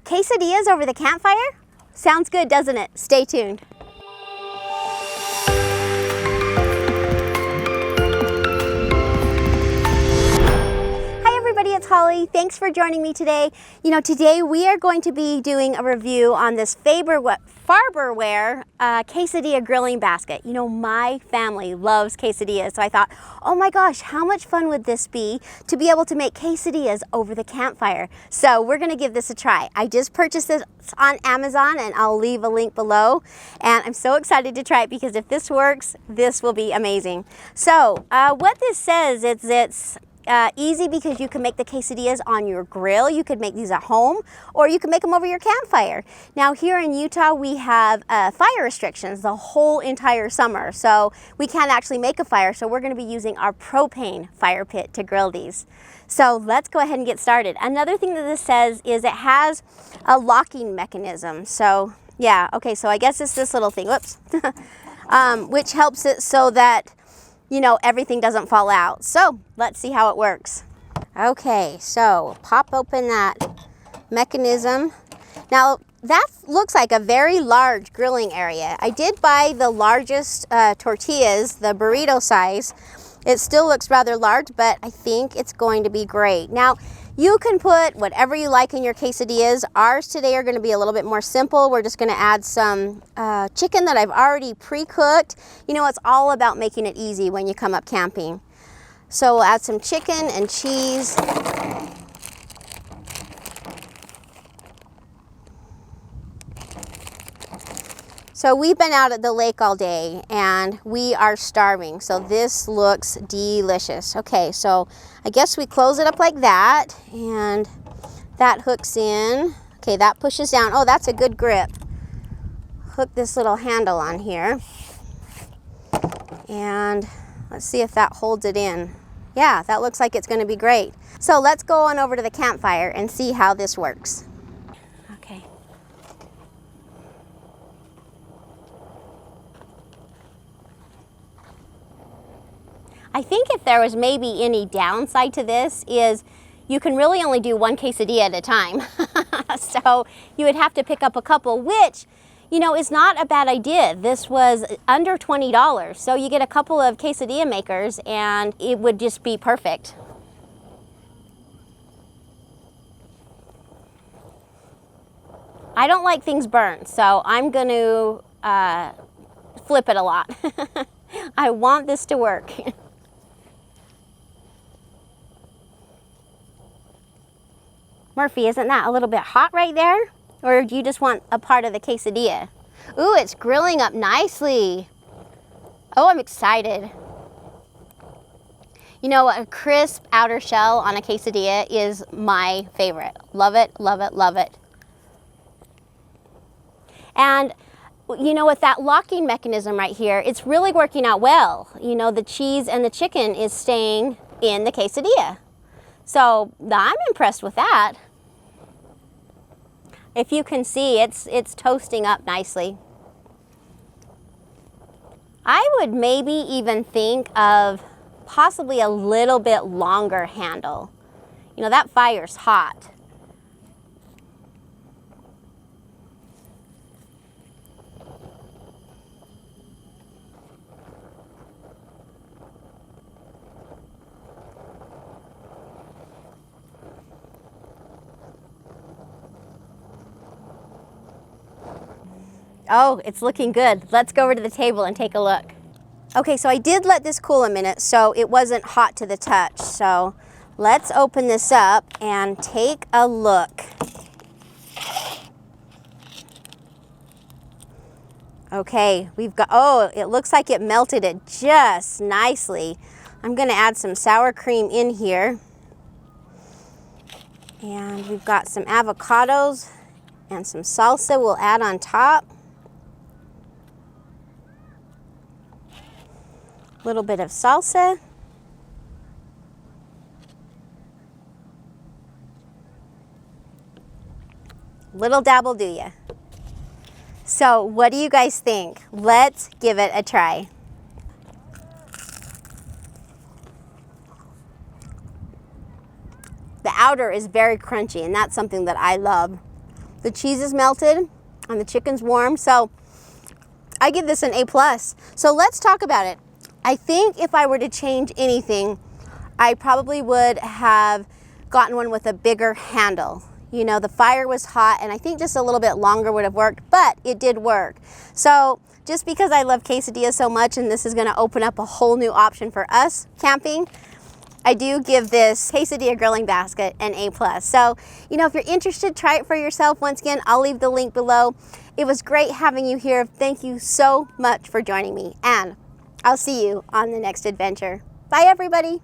Quesadillas over the campfire? Sounds good, doesn't it? Stay tuned. It's Holly. Thanks for joining me today. You know, today we are going to be doing a review on this Farberware quesadilla grilling basket. You know, my family loves quesadillas, so I thought, oh my gosh, how much fun would this be to be able to make quesadillas over the campfire? So we're going to give this a try. I just purchased this on Amazon and I'll leave a link below, and I'm so excited to try it because if this works, this will be amazing. So what this says is it's easy because you can make the quesadillas on your grill. You could make these at home, or you can make them over your campfire. Now here in Utah, we have fire restrictions the whole entire summer, so we can't actually make a fire. So we're going to be using our propane fire pit to grill these. So let's go ahead and get started. Another thing that this says is it has a locking mechanism. So yeah, okay, so I guess it's this little thing, whoops, which helps it so that, you know, everything doesn't fall out. So let's see how it works. Okay, so pop open that mechanism. Now that looks like a very large grilling area. I did buy the largest tortillas, the burrito size. It still looks rather large, but I think it's going to be great. Now, you can put whatever you like in your quesadillas. Ours today are going to be a little bit more simple. We're just going to add some chicken that I've already pre-cooked. You know, it's all about making it easy when you come up camping. So we'll add some chicken and cheese. So we've been out at the lake all day and we are starving. So this looks delicious. Okay, so I guess we close it up like that and that hooks in. Okay, that pushes down. Oh, that's a good grip. Hook this little handle on here. And let's see if that holds it in. Yeah, that looks like it's going to be great. So let's go on over to the campfire and see how this works. Okay. I think if there was maybe any downside to this is you can really only do one quesadilla at a time. So you would have to pick up a couple, which, you know, is not a bad idea. This was under $20. So you get a couple of quesadilla makers and it would just be perfect. I don't like things burned, so I'm going to flip it a lot. I want this to work. Murphy, isn't that a little bit hot right there? Or do you just want a part of the quesadilla? Ooh, it's grilling up nicely. Oh, I'm excited. You know, a crisp outer shell on a quesadilla is my favorite. Love it, love it, love it. And you know, with that locking mechanism right here, it's really working out well. You know, the cheese and the chicken is staying in the quesadilla. So I'm impressed with that. If you can see, it's toasting up nicely. I would maybe even think of possibly a little bit longer handle. You know, that fire's hot. Oh, it's looking good. Let's go over to the table and take a look. Okay, so I did let this cool a minute so it wasn't hot to the touch. So let's open this up and take a look. Okay, we've got, oh, it looks like it melted it just nicely. I'm gonna add some sour cream in here. And we've got some avocados and some salsa we'll add on top. A little bit of salsa. Little dabble, do ya? So what do you guys think? Let's give it a try. The outer is very crunchy, and that's something that I love. The cheese is melted and the chicken's warm. So I give this an A+. So let's talk about it. I think if I were to change anything, I probably would have gotten one with a bigger handle. You know, the fire was hot and I think just a little bit longer would have worked, but it did work. So just because I love quesadillas so much and this is gonna open up a whole new option for us camping, I do give this quesadilla grilling basket an A+. So, you know, if you're interested, try it for yourself. Once again, I'll leave the link below. It was great having you here. Thank you so much for joining me, and I'll see you on the next adventure. Bye, everybody.